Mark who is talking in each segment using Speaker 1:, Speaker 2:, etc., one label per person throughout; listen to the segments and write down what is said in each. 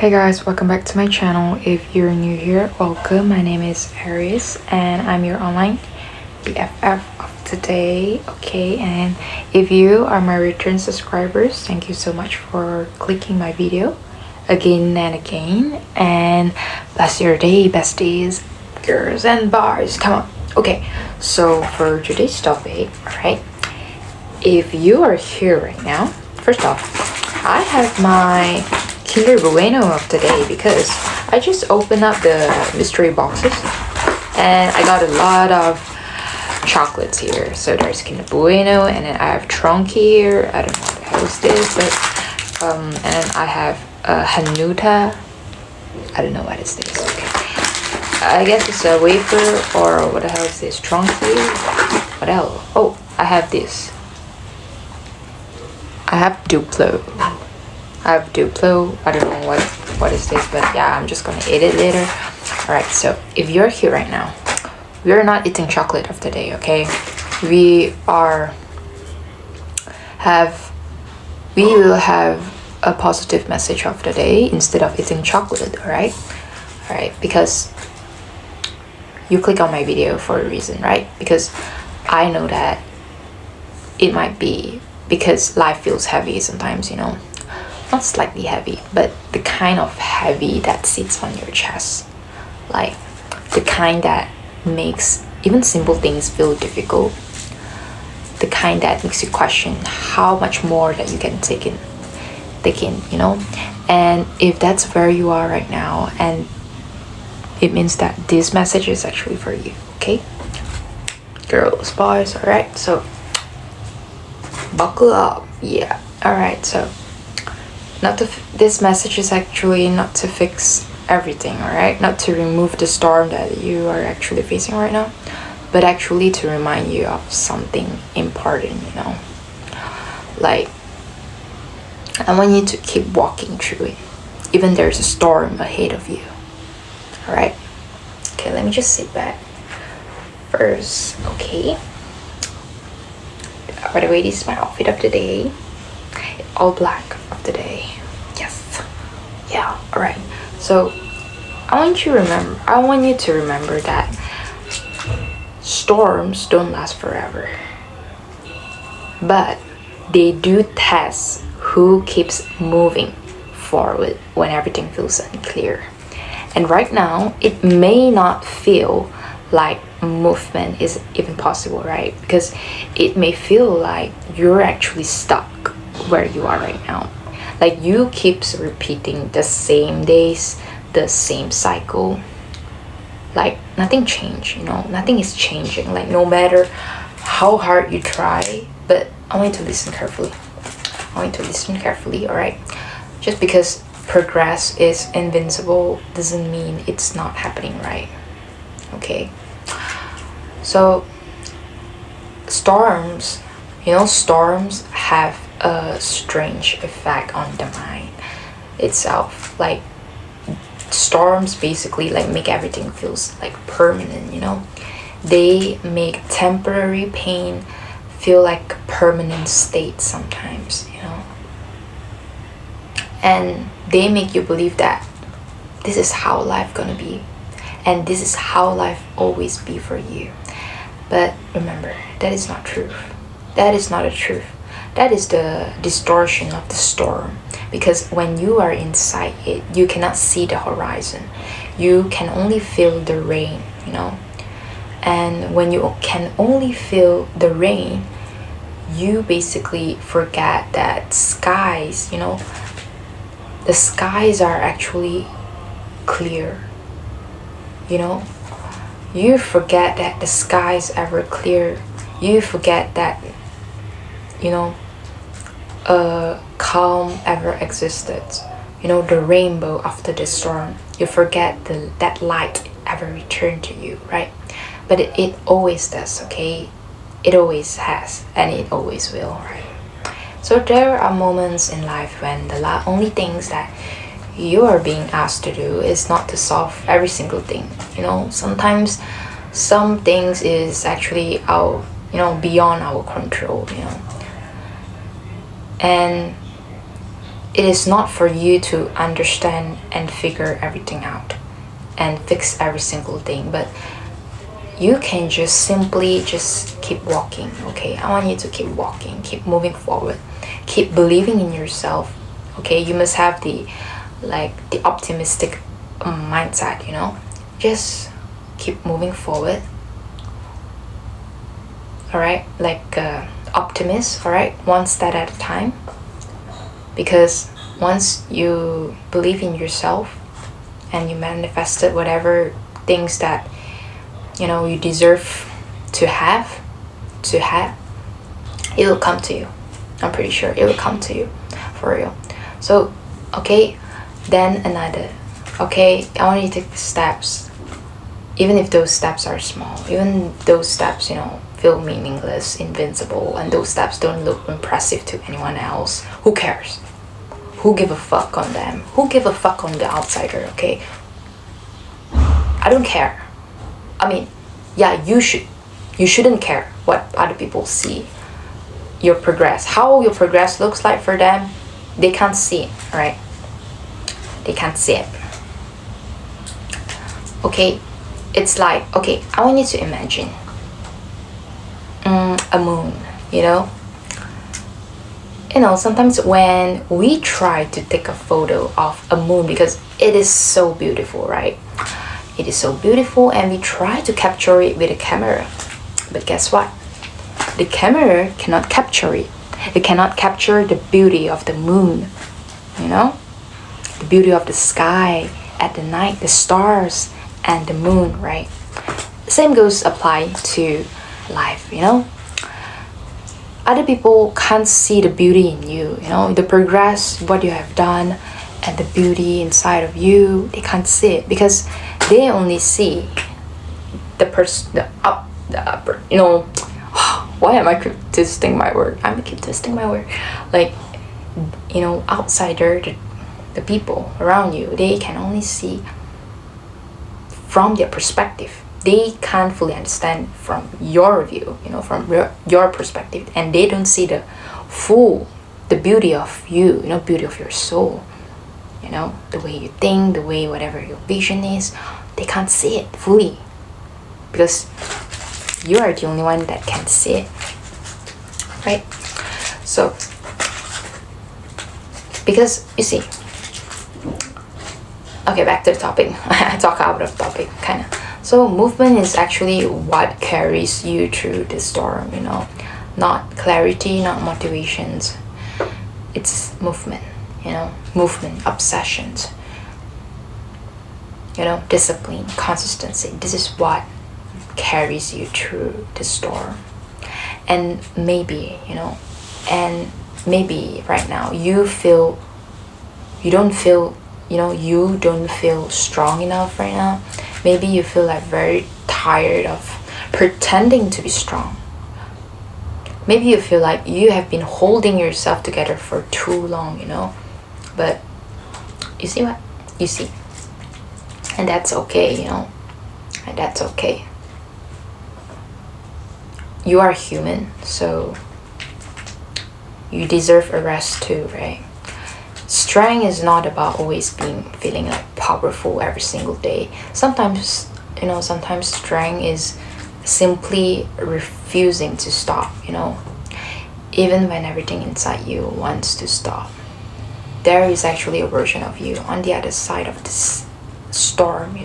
Speaker 1: Hey guys, welcome back to my channel. If you're new here, welcome. My name is Aries and I'm your online BFF of today. Okay, and if you are my return subscribers, thank you so much for clicking my video again and again. And bless your day, besties, girls and boys. Come on. Okay, so for today's topic, alright, if you are here right now, first off, I have my Kinder Bueno of today because I just opened up the mystery boxes and I got a lot of chocolates here. So there's Kinder Bueno, and then I have Tronky here. I don't know what the hell is this, but and then I have Hanuta. I don't know what is this. Okay, I guess it's a wafer, or what the hell is this? Tronky. What else? Oh, I have this. I have Duplo. I don't know what is this, but yeah, I'm just gonna eat it later. Alright, so if you're here right now, we're not eating chocolate of the day, okay? We will have a positive message of the day instead of eating chocolate, alright? Alright, because you click on my video for a reason, right? Because I know that it might be because life feels heavy sometimes, you know. Not slightly heavy, but the kind of heavy that sits on your chest, like the kind that makes even simple things feel difficult, the kind that makes you question how much more that you can take in, you know. And if that's where you are right now, and it means that this message is actually for you, okay, girls, boys. All right, so buckle up. Yeah, all right, so this message is actually not to fix everything, all right, not to remove the storm that you are actually facing right now, but actually to remind you of something important, you know. Like, I want you to keep walking through it even there's a storm ahead of you. All right, okay, let me just sit back first. Okay, by the way, this is my outfit of the day, all black of the day. Yes, yeah. All right, so I want you to remember that storms don't last forever, but they do test who keeps moving forward when everything feels unclear. And right now it may not feel like movement is even possible, right? Because it may feel like you're actually stuck where you are right now. Like you keeps repeating the same days, the same cycle. Like nothing changed, you know, nothing is changing. Like no matter how hard you try, but I want you to listen carefully. All right? Just because progress is invincible doesn't mean it's not happening, right? Okay. So storms have a strange effect on the mind itself. Like storms basically like make everything feels like permanent, you know. They make temporary pain feel like a permanent state sometimes, you know. And they make you believe that this is how life gonna be, and this is how life always be for you. But remember, that is not truth. That is not a truth. That is the distortion of the storm. Because when you are inside it, you cannot see the horizon. You can only feel the rain, you know. And when you can only feel the rain, you basically forget that skies, you know, the skies are actually clear, you know. You forget that the sky is ever clear. You forget that, you know, a calm ever existed. You know, the rainbow after the storm. You forget that light ever returned to you, right? But it always does, okay? It always has, and it always will, right? So there are moments in life when the only things that you are being asked to do is not to solve every single thing, you know. Sometimes some things is actually out, you know, beyond our control, you know. And it is not for you to understand and figure everything out and fix every single thing, but you can just simply just keep walking. Okay, I want you to keep walking, keep moving forward, keep believing in yourself. Okay, you must have the optimistic mindset, just keep moving forward. All right, like optimist. All right, one step at a time, because once you believe in yourself and you manifested whatever things that you deserve to have, it will come to you. I'm pretty sure it will come to you, for real. So okay, then another. Okay, I want you to take the steps, even if those steps are small, even those steps feel meaningless, invincible, and those steps don't look impressive to anyone else. Who cares? Who give a fuck on them? Who give a fuck on the outsider? Okay, I don't care. I mean, yeah, you shouldn't care what other people see your progress. How your progress looks like for them, they can't see it, right? They can't see it. Okay, it's like, okay, I want you to imagine a moon, sometimes when we try to take a photo of a moon, because it is so beautiful, right? It is so beautiful, and we try to capture it with a camera. But guess what? The camera cannot capture it. It cannot capture the beauty of the moon, the beauty of the sky at the night, the stars and the moon, right? Same goes apply to life, Other people can't see the beauty in you, the progress, what you have done, and the beauty inside of you. They can't see it because they only see the upper, why am I keep twisting my word? Like, outsider, the people around you, they can only see from their perspective. They can't fully understand from your view, from your perspective, and they don't see the beauty of you, beauty of your soul, the way you think, the way whatever your vision is. They can't see it fully because you are the only one that can see it, right? So, because you see, okay, back to the topic. I talk out of topic, kind of. So movement is actually what carries you through the storm, not clarity, not motivations. It's movement, movement, obsessions, discipline, consistency. This is what carries you through the storm. And maybe, right now you don't feel strong enough right now. Maybe you feel like very tired of pretending to be strong. Maybe you feel like you have been holding yourself together for too long, but you see what? You see. And that's okay, and that's okay. You are human, so you deserve a rest too, right? Strength is not about always feeling like powerful every single day. Sometimes strength is simply refusing to stop, even when everything inside you wants to stop. There is actually a version of you on the other side of this storm,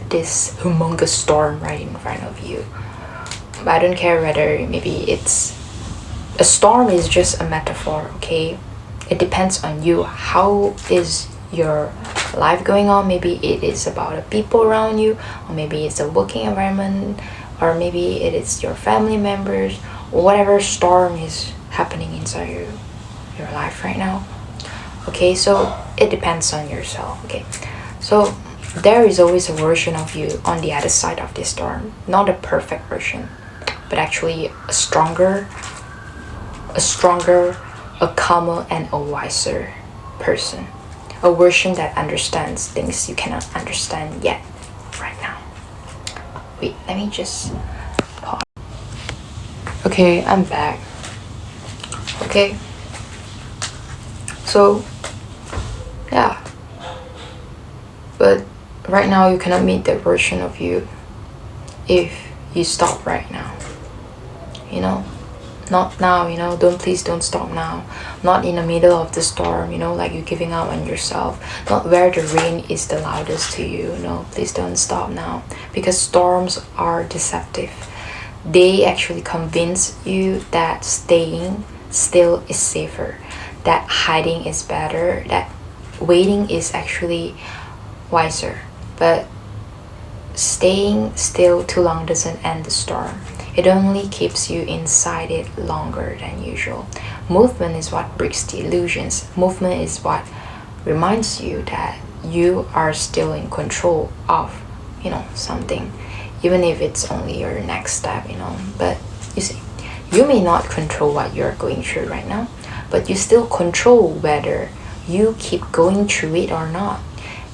Speaker 1: this humongous storm right in front of you. But I don't care whether maybe a storm is just a metaphor, okay? It depends on you. How is your life going on? Maybe it is about the people around you, or maybe it's a working environment, or maybe it is your family members, or whatever storm is happening inside your life right now. Okay, so it depends on yourself. Okay, so there is always a version of you on the other side of this storm. Not a perfect version, but actually a stronger, a calmer, and a wiser person. A version that understands things you cannot understand yet right now. Wait, let me just pause. Okay, I'm back. Okay. So yeah, but right now you cannot meet that version of you if you stop right now, you know. Not now, you know. Please don't stop now. Not in the middle of the storm, you know, like you're giving up on yourself. Not where the rain is the loudest to you. No, please don't stop now, because storms are deceptive. They actually convince you that staying still is safer, that hiding is better, that waiting is actually wiser. But staying still too long doesn't end the storm. It only keeps you inside it longer than usual. Movement is what breaks the illusions. Movement is what reminds you that you are still in control of, you know, something, even if it's only your next step, you know. But you see, you may not control what you're going through right now, but you still control whether you keep going through it or not.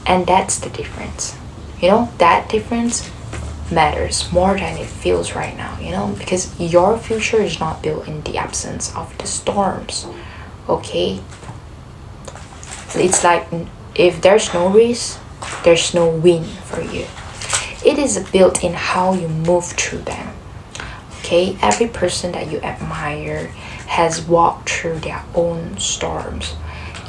Speaker 1: And that's the difference. You know, that difference matters more than it feels right now, you know, because your future is not built in the absence of the storms. Okay? It's like if there's no race, there's no win for you. It is built in how you move through them. Okay? Every person that you admire has walked through their own storms.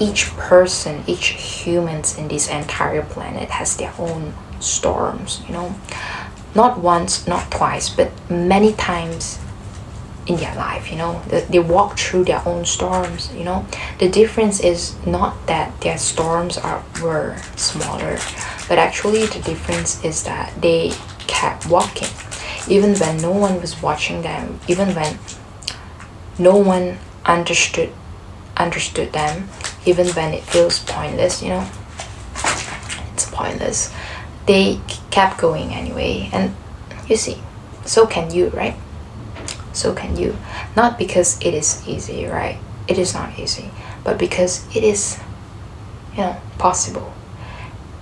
Speaker 1: Each person, each humans in this entire planet has their own storms, you know. Not once, not twice, but many times in their life, you know. They walk through their own storms, you know. The difference is not that their storms were smaller, but actually the difference is that they kept walking even when no one was watching them, even when no one understood them, even when it feels pointless, you know. It's pointless. They kept going anyway. And you see, so can you, right? So can you. Not because it is easy, right? It is not easy, but because it is, you know, possible.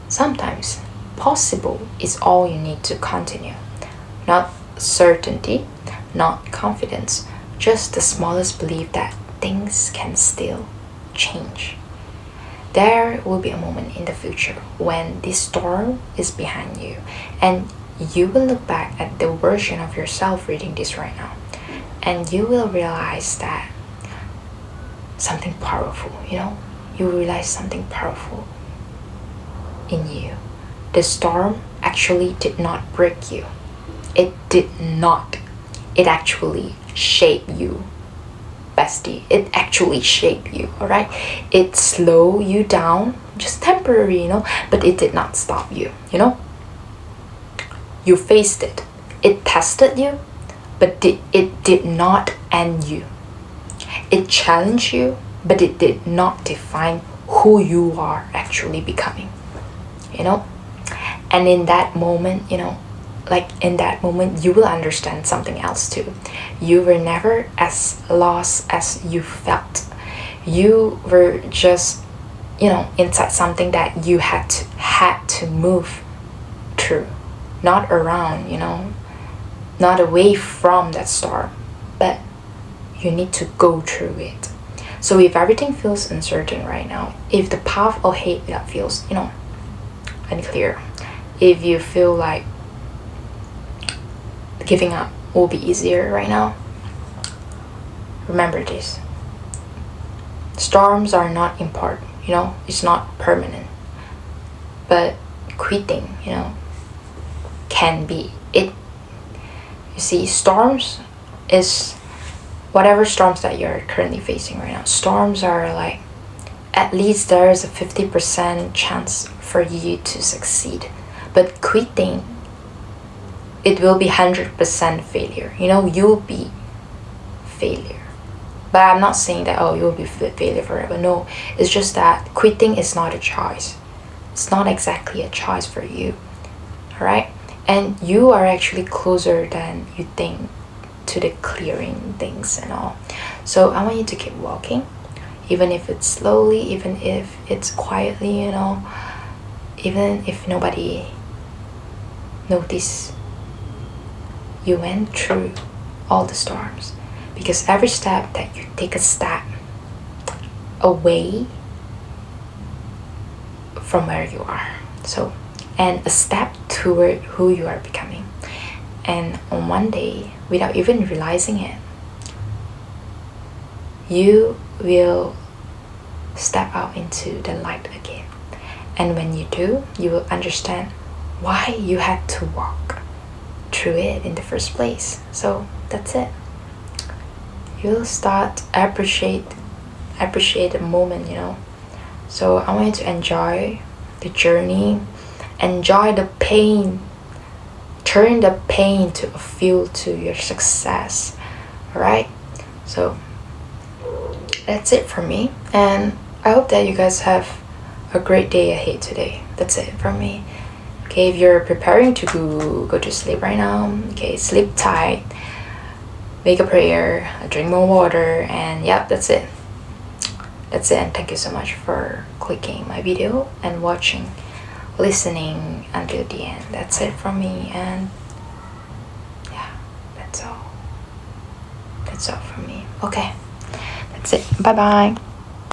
Speaker 1: Sometimes possible is all you need to continue. Not certainty, not confidence, just the smallest belief that things can still change. There will be a moment in the future when this storm is behind you, and you will look back at the version of yourself reading this right now, and you will realize that something powerful, you know, you will realize something powerful in you. The storm actually did not break you. It did not. It actually shaped you, bestie. It actually shaped you, alright? It slowed you down, just temporary, you know, but it did not stop you, you know? You faced it. It tested you, but it did not end you. It challenged you, but it did not define who you are actually becoming, you know? And in that moment, you know, like in that moment, you will understand something else too. You were never as lost as you felt. You were just, you know, inside something that you had to move through, not around, you know, not away from that storm, but you need to go through it. So if everything feels uncertain right now, if the path ahead that feels, you know, unclear, if you feel like giving up will be easier right now, remember this. Storms are not important, you know, it's not permanent. But quitting, you know, can be it. You see, storms is whatever storms that you're currently facing right now. Storms are like, at least there's a 50% chance for you to succeed. But quitting, it will be 100% failure. You know, you'll be failure. But I'm not saying that, oh, you'll be failure forever. No, it's just that quitting is not a choice. It's not exactly a choice for you. Alright? And you are actually closer than you think to the clearing things and all. So I want you to keep walking. Even if it's slowly, even if it's quietly, you know. Even if nobody notice you went through all the storms, because every step that you take a step away from where you are. So, and a step toward who you are becoming. And on one day, without even realizing it, you will step out into the light again. And when you do, you will understand why you had to walk through it in the first place. So that's it. You'll start appreciate the moment, So I want you to enjoy the journey, enjoy the pain, turn the pain to a fuel to your success. Alright? So that's it for me, and I hope that you guys have a great day ahead today. That's it from me. Okay, if you're preparing to go to sleep right now, okay, sleep tight, make a prayer, drink more water, and yep, that's it. That's it, and thank you so much for clicking my video and watching, listening until the end. That's it from me, and yeah, that's all from me. Okay, that's it. Bye bye.